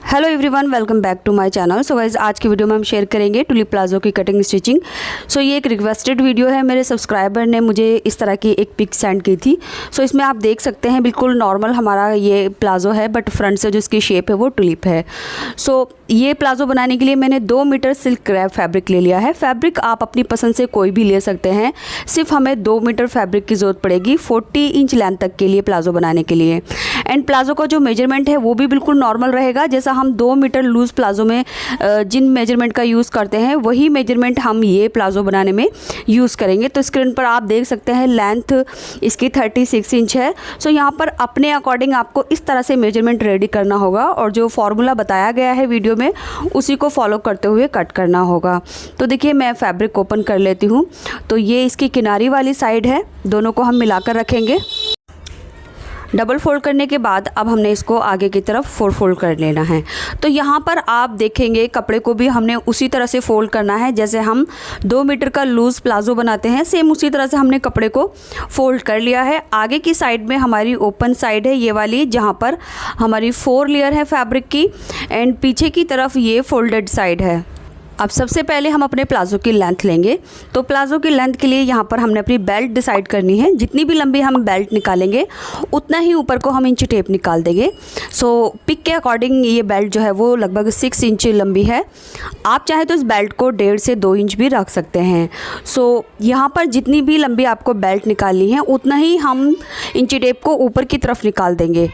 Hello everyone, welcome back to my channel. So guys, आज की video में हम शेयर करेंगे टुलिप प्लाजो की कटिंग स्टिचिंग। सो ये एक रिक्वेस्टेड वीडियो है। मेरे सब्सक्राइबर ने मुझे इस तरह की एक पिक सेंड की थी। सो इसमें आप देख सकते हैं बिल्कुल नॉर्मल हमारा ये प्लाजो है, बट फ्रंट से जो इसकी शेप है वो टुलिप है। सो ये प्लाजो बनाने के लिए मैंने 2 मीटर सिल्क क्रैप फैब्रिक ले लिया है। फैब्रिक आप अपनी पसंद से कोई भी ले सकते हैं, सिर्फ हमें 2 मीटर फैब्रिक की ज़रूरत पड़ेगी 40 इंच लेंथ तक के लिए प्लाजो बनाने के लिए। एंड प्लाजो का जो मेजरमेंट है वो भी बिल्कुल नॉर्मल रहेगा, जैसा हम 2 मीटर लूज़ प्लाजो में जिन मेजरमेंट का यूज़ करते हैं वही मेजरमेंट हम ये प्लाजो बनाने में यूज़ करेंगे। तो स्क्रीन पर आप देख सकते हैं लेंथ इसकी 36 इंच है। सो यहाँ पर अपने अकॉर्डिंग आपको इस तरह से मेजरमेंट रेडी करना होगा और जो फॉर्मूला बताया गया है वीडियो में उसी को फॉलो करते हुए कट करना होगा। तो देखिए, मैं फैब्रिक ओपन कर लेती हूँ। तो ये इसकी किनारी वाली साइड है, दोनों को हम मिलाकर रखेंगे। डबल फोल्ड करने के बाद अब हमने इसको आगे की तरफ 4 फोल्ड कर लेना है। तो यहाँ पर आप देखेंगे कपड़े को भी हमने उसी तरह से फोल्ड करना है जैसे हम 2 मीटर का लूज़ प्लाजो बनाते हैं, सेम उसी तरह से हमने कपड़े को फोल्ड कर लिया है। आगे की साइड में हमारी ओपन साइड है ये वाली, जहाँ पर हमारी 4 लेयर है फैब्रिक की, एंड पीछे की तरफ ये फोल्डेड साइड है। अब सबसे पहले हम अपने प्लाजो की लेंथ लेंगे। तो प्लाजो की लेंथ के लिए यहाँ पर हमने अपनी बेल्ट डिसाइड करनी है। जितनी भी लंबी हम बेल्ट निकालेंगे उतना ही ऊपर को हम इंच टेप निकाल देंगे। सो पिक के अकॉर्डिंग ये बेल्ट जो है वो लगभग 6 इंच लंबी है। आप चाहे तो इस बेल्ट को 1.5 से 2 इंच भी रख सकते हैं। सो यहाँ पर जितनी भी लंबी आपको बेल्ट निकालनी है उतना ही हम इंच टेप को ऊपर की तरफ निकाल देंगे।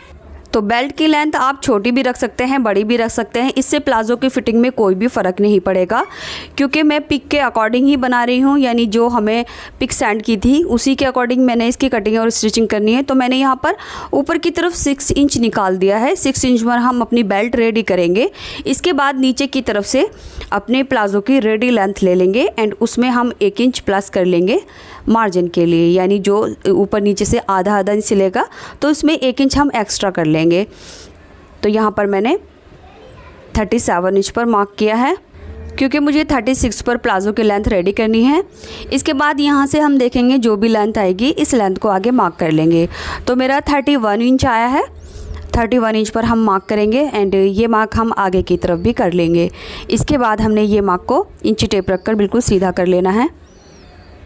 तो बेल्ट की लेंथ आप छोटी भी रख सकते हैं, बड़ी भी रख सकते हैं, इससे प्लाजो की फिटिंग में कोई भी फ़र्क नहीं पड़ेगा। क्योंकि मैं पिक के अकॉर्डिंग ही बना रही हूँ, यानी जो हमें पिक सेंड की थी उसी के अकॉर्डिंग मैंने इसकी कटिंग और स्टिचिंग करनी है। तो मैंने यहाँ पर ऊपर की तरफ 6 इंच निकाल दिया है। 6 इंच पर हम अपनी बेल्ट रेडी करेंगे। इसके बाद नीचे की तरफ से अपने प्लाजो की रेडी लेंथ ले लेंगे एंड उसमें हम 1 इंच प्लस कर लेंगे मार्जिन के लिए, यानी जो ऊपर नीचे से आधा इंच सिलेगा तो इसमें 1 इंच हम एक्स्ट्रा कर लेंगे। तो यहाँ पर मैंने 37 इंच पर मार्क किया है, क्योंकि मुझे 36 पर प्लाजो की लेंथ रेडी करनी है। इसके बाद यहाँ से हम देखेंगे जो भी लेंथ आएगी इस लेंथ को आगे मार्क कर लेंगे। तो मेरा 31 इंच आया है, 31 इंच पर हम मार्क करेंगे एंड ये मार्क हम आगे की तरफ भी कर लेंगे। इसके बाद हमने ये मार्क को इंची टेप रखकर बिल्कुल सीधा कर लेना है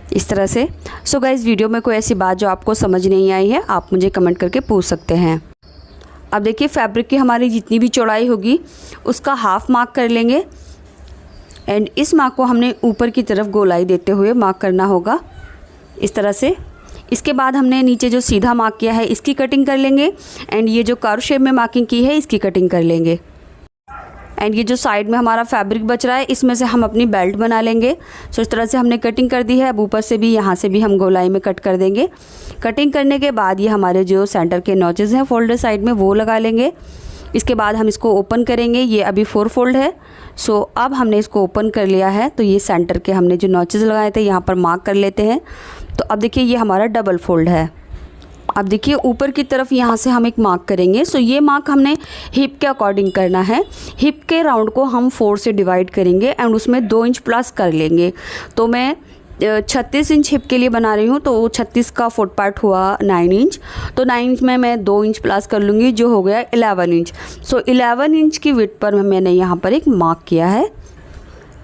इस तरह से। सो गाइस, वीडियो में कोई ऐसी बात जो आपको समझ नहीं आई है आप मुझे कमेंट करके पूछ सकते हैं। अब देखिए, फैब्रिक की हमारी जितनी भी चौड़ाई होगी उसका हाफ मार्क कर लेंगे एंड इस मार्क को हमने ऊपर की तरफ गोलाई देते हुए मार्क करना होगा इस तरह से। इसके बाद हमने नीचे जो सीधा मार्क किया है इसकी कटिंग कर लेंगे एंड ये जो कर्व शेप में मार्किंग की है इसकी कटिंग कर लेंगे। एंड ये जो साइड में हमारा फैब्रिक बच रहा है इसमें से हम अपनी बेल्ट बना लेंगे। सो इस तरह से हमने कटिंग कर दी है। अब ऊपर से भी यहाँ से भी हम गोलाई में कट कर देंगे। कटिंग करने के बाद ये हमारे जो सेंटर के नॉचेस हैं फोल्डर साइड में वो लगा लेंगे। इसके बाद हम इसको ओपन करेंगे। ये अभी 4 फोल्ड है। सो अब हमने इसको ओपन कर लिया है। तो ये सेंटर के हमने जो नॉचेस लगाए थे यहाँ पर मार्क कर लेते हैं। तो अब देखिए, ये हमारा डबल फोल्ड है। अब देखिए, ऊपर की तरफ यहाँ से हम एक मार्क करेंगे। सो ये मार्क हमने हिप के अकॉर्डिंग करना है। हिप के राउंड को हम 4 से डिवाइड करेंगे एंड उसमें 2 इंच प्लस कर लेंगे। तो मैं 36 इंच हिप के लिए बना रही हूँ, तो 36 का 4 पार्ट हुआ 9 इंच। तो 9 इंच में मैं 2 इंच प्लस कर लूँगी जो हो गया 11 इंच। सो 11 इंच की विड्थ पर मैंने यहाँ पर एक मार्क किया है।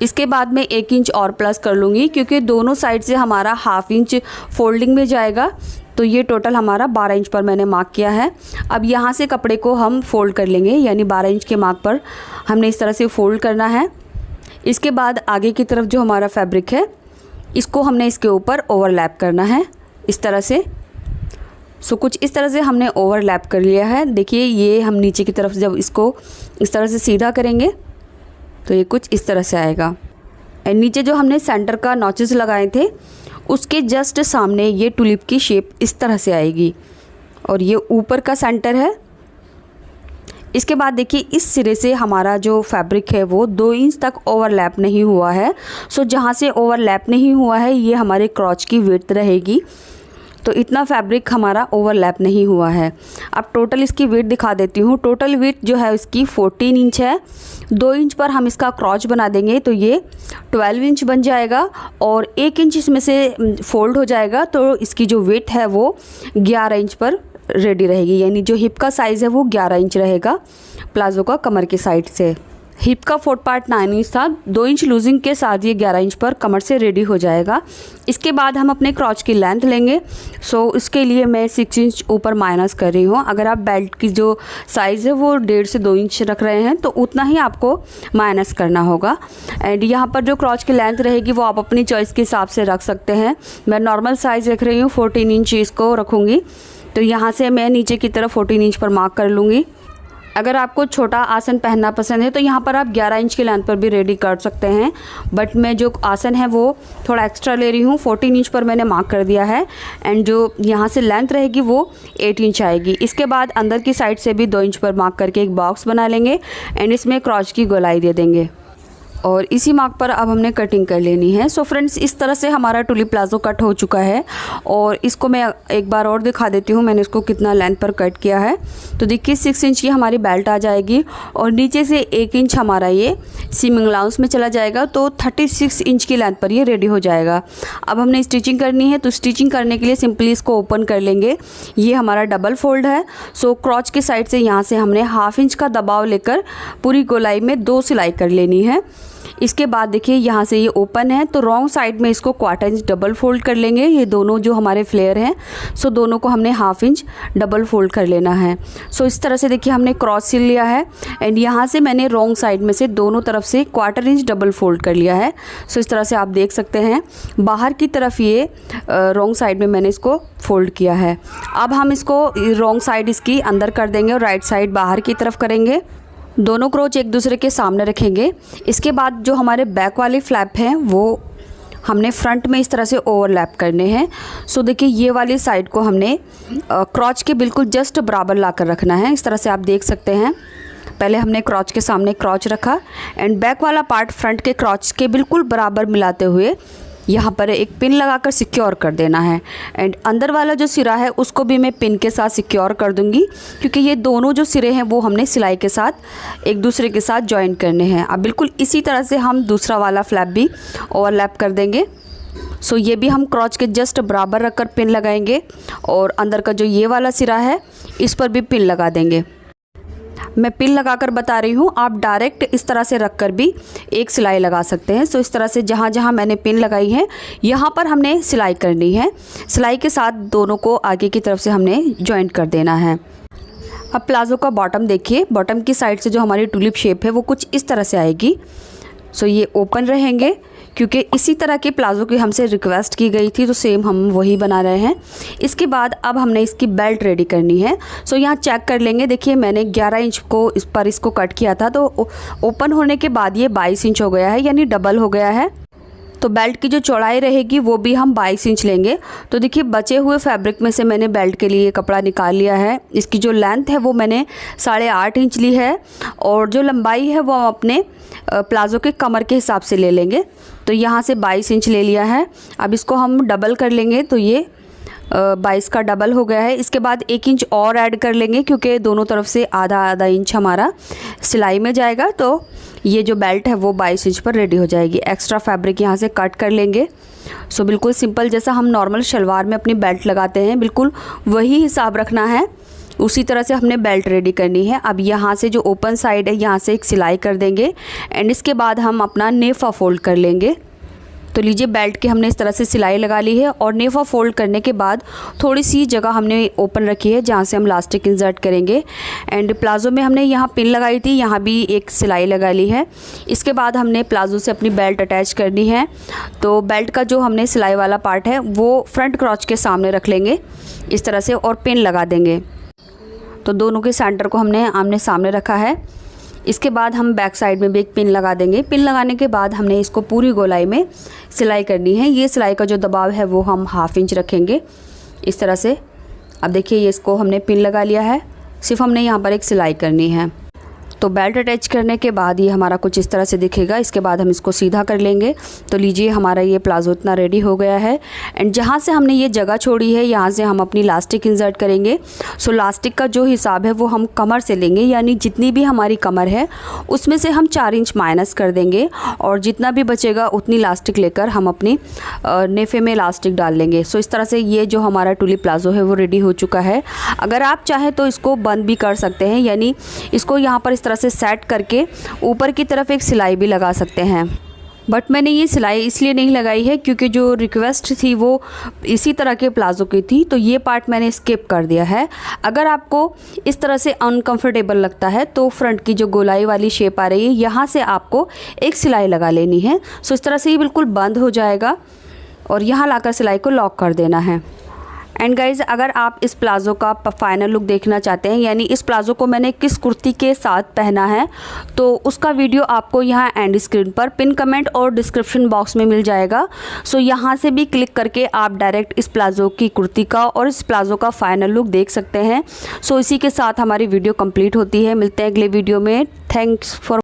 इसके बाद मैं 1 इंच और प्लस कर लूँगी, क्योंकि दोनों साइड से हमारा हाफ इंच फोल्डिंग में जाएगा। तो ये टोटल हमारा 12 इंच पर मैंने मार्क किया है। अब यहाँ से कपड़े को हम फोल्ड कर लेंगे, यानी 12 इंच के मार्क पर हमने इस तरह से फोल्ड करना है। इसके बाद आगे की तरफ जो हमारा फैब्रिक है इसको हमने इसके ऊपर ओवरलैप करना है इस तरह से। सो कुछ इस तरह से हमने ओवरलैप कर लिया है। देखिए, ये हम नीचे की तरफ जब इसको इस तरह से सीधा करेंगे तो ये कुछ इस तरह से आएगा। एंड नीचे जो हमने सेंटर का नॉचेस लगाए थे उसके जस्ट सामने ये टुलिप की शेप इस तरह से आएगी और ये ऊपर का सेंटर है। इसके बाद देखिए, इस सिरे से हमारा जो फैब्रिक है वो 2 इंच तक ओवरलैप नहीं हुआ है। सो जहाँ से ओवरलैप नहीं हुआ है ये हमारे क्रॉच की विड्थ रहेगी। तो इतना फैब्रिक हमारा ओवरलैप नहीं हुआ है। अब टोटल इसकी विड्थ दिखा देती हूँ। टोटल विड्थ जो है इसकी 14 इंच है। 2 इंच पर हम इसका क्रॉच बना देंगे तो ये 12 इंच बन जाएगा और 1 इंच इसमें से फोल्ड हो जाएगा। तो इसकी जो विड्थ है वो 11 इंच पर रेडी रहेगी। यानी जो हिप का साइज़ है वो 11 इंच रहेगा प्लाज़ो का कमर की साइड से। हिप का फोर्थ पार्ट 9 इंच था, 2 इंच लूजिंग के साथ ये 11 इंच पर कमर से रेडी हो जाएगा। इसके बाद हम अपने क्रॉच की लेंथ लेंगे। सो इसके लिए मैं 6 इंच ऊपर माइनस कर रही हूँ। अगर आप बेल्ट की जो साइज़ है वो 1.5 से 2 इंच रख रहे हैं तो उतना ही आपको माइनस करना होगा। एंड यहाँ पर जो क्रॉच की लेंथ रहेगी वो आप अपनी चॉइस के हिसाब से रख सकते हैं। मैं नॉर्मल साइज़ रख रही हूँ, 14 इंच इसको रखूँगी। तो यहाँ से मैं नीचे की तरफ 14 इंच पर मार्क कर लूँगी। अगर आपको छोटा आसन पहनना पसंद है तो यहाँ पर आप 11 इंच की लेंथ पर भी रेडी कर सकते हैं, बट मैं जो आसन है वो थोड़ा एक्स्ट्रा ले रही हूँ। 14 इंच पर मैंने मार्क कर दिया है एंड जो यहाँ से लेंथ रहेगी वो 8 इंच आएगी। इसके बाद अंदर की साइड से भी 2 इंच पर मार्क करके एक बॉक्स बना लेंगे एंड इसमें क्रॉच की गोलाई दे देंगे और इसी मार्क पर अब हमने कटिंग कर लेनी है। सो फ्रेंड्स, इस तरह से हमारा टुली प्लाज़ो कट हो चुका है और इसको मैं एक बार और दिखा देती हूँ मैंने इसको कितना लेंथ पर कट किया है। तो देखिए 6 इंच की हमारी बेल्ट आ जाएगी और नीचे से 1 इंच हमारा ये सीमिंग अलाउंस में चला जाएगा, तो 36 इंच की लेंथ पर ये रेडी हो जाएगा। अब हमने स्टिचिंग करनी है, तो स्टिचिंग करने के लिए सिंपली इसको ओपन कर लेंगे। ये हमारा डबल फोल्ड है। सो क्रॉच के साइड से यहाँ से हमने 1/2 इंच का दबाव लेकर पूरी गोलाई में 2 सिलाई कर लेनी है। इसके बाद देखिए यहाँ से ये ओपन है तो रॉन्ग साइड में इसको 1/4 इंच डबल फोल्ड कर लेंगे। ये दोनों जो हमारे फ्लेयर हैं सो दोनों को हमने 1/2 इंच डबल फोल्ड कर लेना है। सो इस तरह से देखिए हमने क्रॉस सिल लिया है एंड यहाँ से मैंने रॉन्ग साइड में से दोनों तरफ से 1/4 इंच डबल फोल्ड कर लिया है। सो इस तरह से आप देख सकते हैं बाहर की तरफ ये रॉन्ग साइड में मैंने इसको फोल्ड किया है। अब हम इसको रॉन्ग साइड इसकी अंदर कर देंगे और राइट साइड बाहर की तरफ करेंगे। दोनों क्रोच एक दूसरे के सामने रखेंगे। इसके बाद जो हमारे बैक वाले फ्लैप हैं वो हमने फ्रंट में इस तरह से ओवरलैप करने हैं। सो देखिए ये वाली साइड को हमने क्रॉच के बिल्कुल जस्ट बराबर ला कर रखना है। इस तरह से आप देख सकते हैं पहले हमने क्रॉच के सामने क्रॉच रखा एंड बैक वाला पार्ट फ्रंट के क्रॉच के बिल्कुल बराबर मिलाते हुए यहाँ पर एक पिन लगाकर सिक्योर कर देना है एंड अंदर वाला जो सिरा है उसको भी मैं पिन के साथ सिक्योर कर दूंगी, क्योंकि ये दोनों जो सिरे हैं वो हमने सिलाई के साथ एक दूसरे के साथ जॉइन करने हैं। अब बिल्कुल इसी तरह से हम दूसरा वाला फ्लैप भी ओवरलैप कर देंगे। सो ये भी हम क्रॉच के जस्ट बराबर रखकर पिन लगाएंगे और अंदर का जो ये वाला सिरा है इस पर भी पिन लगा देंगे। मैं पिन लगाकर बता रही हूँ, आप डायरेक्ट इस तरह से रखकर भी एक सिलाई लगा सकते हैं। सो इस तरह से जहाँ जहाँ मैंने पिन लगाई है यहाँ पर हमने सिलाई करनी है। सिलाई के साथ दोनों को आगे की तरफ से हमने जॉइंट कर देना है। अब प्लाज़ो का बॉटम देखिए, बॉटम की साइड से जो हमारी टुलिप शेप है वो कुछ इस तरह से आएगी। सो ये ओपन रहेंगे क्योंकि इसी तरह के प्लाज़ो की हमसे रिक्वेस्ट की गई थी, तो सेम हम वही बना रहे हैं। इसके बाद अब हमने इसकी बेल्ट रेडी करनी है। सो यहाँ चेक कर लेंगे। देखिए मैंने 11 इंच को इस पर इसको कट किया था, तो ओपन होने के बाद ये 22 इंच हो गया है, यानी डबल हो गया है। तो बेल्ट की जो चौड़ाई रहेगी वो भी हम 22 इंच लेंगे। तो देखिए बचे हुए फैब्रिक में से मैंने बेल्ट के लिए कपड़ा निकाल लिया है। इसकी जो लेंथ है वो मैंने 8.5 इंच ली है और जो लंबाई है वो हम अपने प्लाज़ो के कमर के हिसाब से ले लेंगे। तो यहाँ से 22 इंच ले लिया है। अब इसको हम डबल कर लेंगे तो ये 22 का डबल हो गया है। इसके बाद 1 इंच और ऐड कर लेंगे क्योंकि दोनों तरफ से आधा आधा इंच हमारा सिलाई में जाएगा, तो ये जो बेल्ट है वो 22 इंच पर रेडी हो जाएगी। एक्स्ट्रा फैब्रिक यहाँ से कट कर लेंगे। सो बिल्कुल सिंपल जैसा हम नॉर्मल शलवार में अपनी बेल्ट लगाते हैं बिल्कुल वही हिसाब रखना है, उसी तरह से हमने बेल्ट रेडी करनी है। अब यहाँ से जो ओपन साइड है यहाँ से एक सिलाई कर देंगे एंड इसके बाद हम अपना नेफा फोल्ड कर लेंगे। तो लीजिए बेल्ट की हमने इस तरह से सिलाई लगा ली है और नेफा फोल्ड करने के बाद थोड़ी सी जगह हमने ओपन रखी है जहाँ से हम इलास्टिक इंसर्ट करेंगे एंड प्लाज़ो में हमने यहाँ पिन लगाई थी, यहाँ भी एक सिलाई लगा ली है। इसके बाद हमने प्लाज़ो से अपनी बेल्ट अटैच करनी है। तो बेल्ट का जो हमने सिलाई वाला पार्ट है वो फ्रंट क्रॉच के सामने रख लेंगे इस तरह से और पिन लगा देंगे। तो दोनों के सेंटर को हमने आमने सामने रखा है। इसके बाद हम बैक साइड में भी एक पिन लगा देंगे। पिन लगाने के बाद हमने इसको पूरी गोलाई में सिलाई करनी है। ये सिलाई का जो दबाव है वो हम 1/2 इंच रखेंगे इस तरह से। अब देखिए ये इसको हमने पिन लगा लिया है, सिर्फ हमने यहाँ पर एक सिलाई करनी है। तो बेल्ट अटैच करने के बाद ये हमारा कुछ इस तरह से दिखेगा। इसके बाद हम इसको सीधा कर लेंगे। तो लीजिए हमारा ये प्लाज़ो इतना रेडी हो गया है। एंड जहाँ से हमने ये जगह छोड़ी है यहाँ से हम अपनी लास्टिक इंसर्ट करेंगे। सो लास्टिक का जो हिसाब है वो हम कमर से लेंगे, यानी जितनी भी हमारी कमर है उसमें से हम 4 इंच माइनस कर देंगे और जितना भी बचेगा उतनी लास्टिक लेकर हम अपनी नेफे में लास्टिक डाल लेंगे। सो इस तरह से ये जो हमारा टुली प्लाज़ो है वो रेडी हो चुका है। अगर आप चाहें तो इसको बंद भी कर सकते हैं, यानी इसको यहाँ पर इस तरह से सेट करके ऊपर की तरफ एक सिलाई भी लगा सकते हैं। बट मैंने ये सिलाई इसलिए नहीं लगाई है क्योंकि जो रिक्वेस्ट थी वो इसी तरह के प्लाज़ो की थी, तो ये पार्ट मैंने स्किप कर दिया है। अगर आपको इस तरह से अनकंफर्टेबल लगता है तो फ्रंट की जो गोलाई वाली शेप आ रही है यहाँ से आपको एक सिलाई लगा लेनी है। सो इस तरह से ये बिल्कुल बंद हो जाएगा और यहाँ लाकर सिलाई को लॉक कर देना है। एंड गाइज़, अगर आप इस प्लाज़ो का फाइनल लुक देखना चाहते हैं, यानी इस प्लाज़ो को मैंने किस कुर्ती के साथ पहना है, तो उसका वीडियो आपको यहाँ एंड स्क्रीन पर पिन कमेंट और डिस्क्रिप्शन बॉक्स में मिल जाएगा। सो यहाँ से भी क्लिक करके आप डायरेक्ट इस प्लाज़ो की कुर्ती का और इस प्लाज़ो का फाइनल लुक देख सकते हैं। सो इसी के साथ हमारी वीडियो कंप्लीट होती है। मिलते हैं अगले वीडियो में। Thanks for